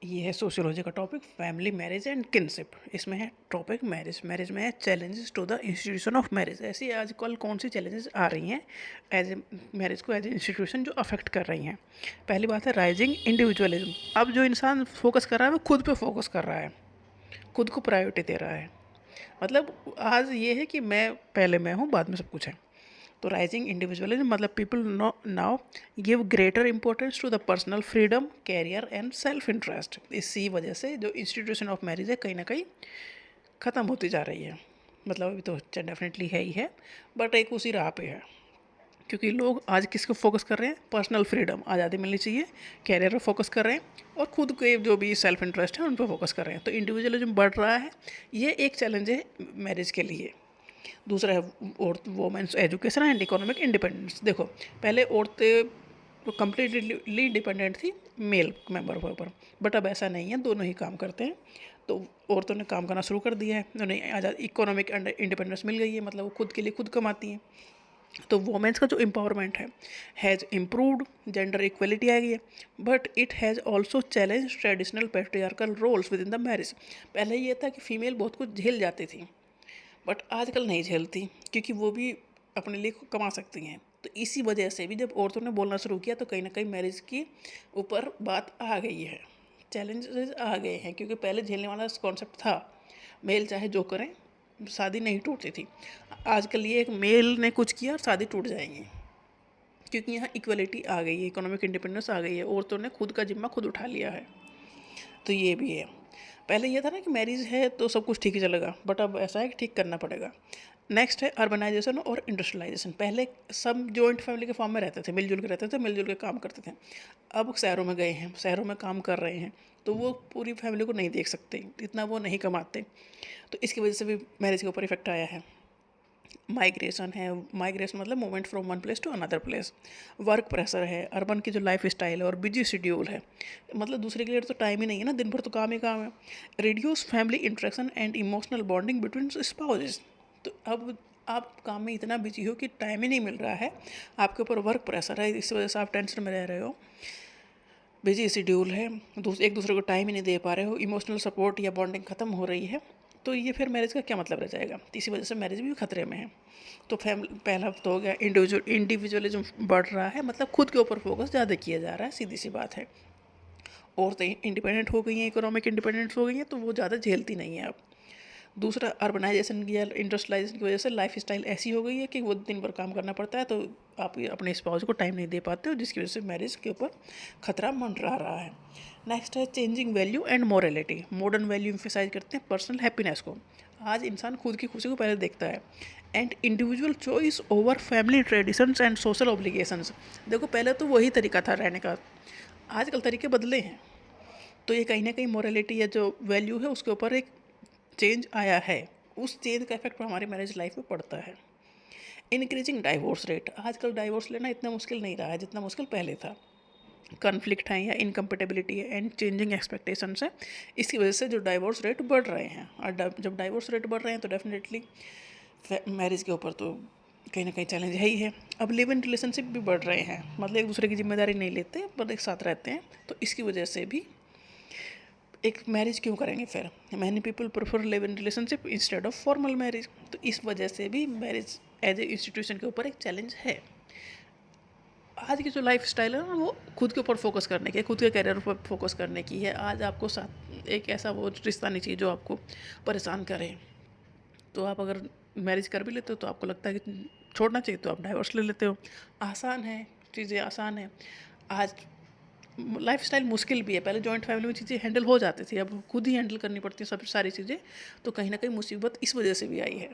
ये है सोशियोलॉजी का topic family marriage and kinship. इसमें है टॉपिक मैरिज। मैरिज में है challenges to the institution of marriage. ऐसी आजकल कौन सी चैलेंजेस आ रही हैं एज ए मैरिज को एज ए इंस्टीट्यूशन जो अफेक्ट कर रही हैं। पहली बात है राइजिंग इंडिविजुअलिज्म। अब जो इंसान फोकस कर रहा है वो खुद पे फोकस कर रहा है, खुद को प्रायोरिटी दे रहा है। मतलब आज ये है कि मैं पहले मैं हूँ, बाद में सब कुछ है। तो राइजिंग इंडिविजुअलिज्म मतलब people no now give greater importance to the personal freedom, career and self interest. इसी वजह से जो इंस्टीट्यूशन ऑफ मैरिज है कहीं ना कहीं ख़त्म होती जा रही है। मतलब अभी तो डेफिनेटली है ही है, बट एक उसी राह पे है। क्योंकि लोग आज किसको फोकस कर रहे हैं? पर्सनल फ्रीडम, आज़ादी मिलनी चाहिए, कैरियर पर फोकस कर रहे हैं और खुद के जो भी सेल्फ इंटरेस्ट है उन पर फोकस कर रहे हैं। तो इंडिविजुअलिज्म बढ़ रहा है, ये एक चैलेंज है मैरिज के लिए। दूसरा है और women's education and economic independence. देखो पहले औरतें कम्प्लीटली डिपेंडेंट थी मेल मेंबर के ऊपर, बट अब ऐसा नहीं है, दोनों ही काम करते हैं। तो औरतों ने काम करना शुरू कर दिया है, उन्हें आज़ाद इकोनॉमिक इंडिपेंडेंस मिल गई है, मतलब वो खुद के लिए खुद कमाती हैं। तो वोमेंस का जो एम्पावरमेंट है हैज़ इम्प्रूव्ड, जेंडर इक्वलिटी आ गई है, but it has also challenge traditional patriarchal roles within the marriage. पहले ये था कि फीमेल बहुत कुछ झेल जाती थी, बट आजकल नहीं झेलती, क्योंकि वो भी अपने लिए कमा सकती हैं। तो इसी वजह से भी जब औरतों ने बोलना शुरू किया तो कहीं ना कहीं मैरिज की ऊपर बात आ गई है, चैलेंजेस आ गए हैं। क्योंकि पहले झेलने वाला कॉन्सेप्ट था मेल चाहे जो करें, शादी नहीं टूटती थी। आजकल ये एक मेल ने कुछ किया और शादी टूट जाएंगी, क्योंकि यहाँ इक्वलिटी आ गई है, इकोनॉमिक इंडिपेंडेंस आ गई है, औरतों ने खुद का जिम्मा खुद उठा लिया है। तो ये भी है। पहले ये था ना कि मैरिज है तो सब कुछ ठीक ही चलेगा, बट अब ऐसा है कि ठीक करना पड़ेगा। नेक्स्ट है अर्बनाइजेशन और इंडस्ट्रियलाइजेशन। पहले सब जॉइंट फैमिली के फॉर्म में रहते थे, मिलजुल के रहते थे, मिलजुल के काम करते थे। अब शहरों में गए हैं, शहरों में काम कर रहे हैं, तो वो पूरी फैमिली को नहीं देख सकते, इतना वो नहीं कमाते। तो इसकी वजह से भी मैरिज के ऊपर इफेक्ट आया है। माइग्रेशन है, माइग्रेशन मतलब movement from one place to another place. Work pressure है, अर्बन की जो लाइफ स्टाइल है और बिजी शेड्यूल है, मतलब दूसरे के लिए तो टाइम ही नहीं है ना, दिन भर तो काम ही काम है। Reduce family interaction and emotional bonding between spouses. तो अब आप काम में इतना बिजी हो कि टाइम ही नहीं मिल रहा है, आपके ऊपर वर्क प्रेशर है, इस वजह से आप टेंशन में रह रहे हो, बिजी शेड्यूल है, एक दूसरे को टाइम ही नहीं दे पा रहे हो, इमोशनल सपोर्ट या बॉन्डिंग ख़त्म हो रही है। तो ये फिर मैरिज का क्या मतलब रह जाएगा? तो इसी वजह से मैरिज भी खतरे में है। तो फैमिली पहला तो हो गया इंडिविजुअलिज्म बढ़ रहा है, मतलब खुद के ऊपर फोकस ज़्यादा किया जा रहा है, सीधी सी बात है। औरतें इंडिपेंडेंट हो गई हैं, इकोनॉमिक इंडिपेंडेंट हो गई हैं, तो वो ज़्यादा झेलती नहीं है अब। दूसरा अर्बनाइजेशन या इंडस्ट्रियलाइजेशन की वजह से लाइफ स्टाइल ऐसी हो गई है कि वो दिन भर काम करना पड़ता है, तो आप अपने स्पाउस को टाइम नहीं दे पाते हो, जिसकी वजह से मैरिज के ऊपर खतरा मंडरा रहा है। नेक्स्ट है changing value and morality. Modern value emphasise करते हैं पर्सनल हैप्पीनेस को। आज इंसान खुद की खुशी को पहले देखता है। And individual choice over family traditions and social obligations. देखो पहले तो वही तरीका था रहने का, आजकल तरीके बदले हैं। तो ये कहीं ना कहीं मोरलिटी या जो वैल्यू है उसके ऊपर एक चेंज आया है, उस चेंज का इफेक्ट हमारी मैरिज लाइफ में पड़ता है। Increasing divorce rate. आजकल डाइवोर्स लेना इतना मुश्किल नहीं रहा है जितना मुश्किल पहले था। कॉन्फ्लिक्ट है या इनकम्पेटेबिलिटी है एंड चेंजिंग एक्सपेक्टेशंस है, इसकी वजह से जो डाइवोर्स रेट बढ़ रहे हैं। और जब डाइवोर्स रेट बढ़ रहे हैं तो डेफिनेटली मैरिज के ऊपर तो कहीं ना कहीं चैलेंज है ही है। अब लिव इन रिलेशनशिप भी बढ़ रहे हैं, मतलब एक दूसरे की जिम्मेदारी नहीं लेते पर एक साथ रहते हैं, तो इसकी वजह से भी एक मैरिज क्यों करेंगे फिर। Many people prefer live in relationship instead of formal marriage. तो इस वजह से भी मैरिज एज ए इंस्टीट्यूशन के ऊपर एक चैलेंज है। आज की जो लाइफ स्टाइल है ना, वो खुद के ऊपर फोकस करने की है, खुद के कैरियर पर फोकस करने की है। आज आपको साथ एक ऐसा वो रिश्ता नहीं चाहिए जो आपको परेशान करे। तो आप अगर मैरिज कर भी लेते हो तो आपको लगता है कि छोड़ना चाहिए, तो आप डाइवोर्स ले लेते हो। आसान है, चीज़ें आसान है। आज लाइफ स्टाइल मुश्किल भी है। पहले जॉइंट फैमिली में चीज़ें हैंडल हो जाती थी, अब खुद ही हैंडल करनी पड़ती है सब सारी चीज़ें। तो कहीं ना कहीं मुसीबत इस वजह से भी आई है।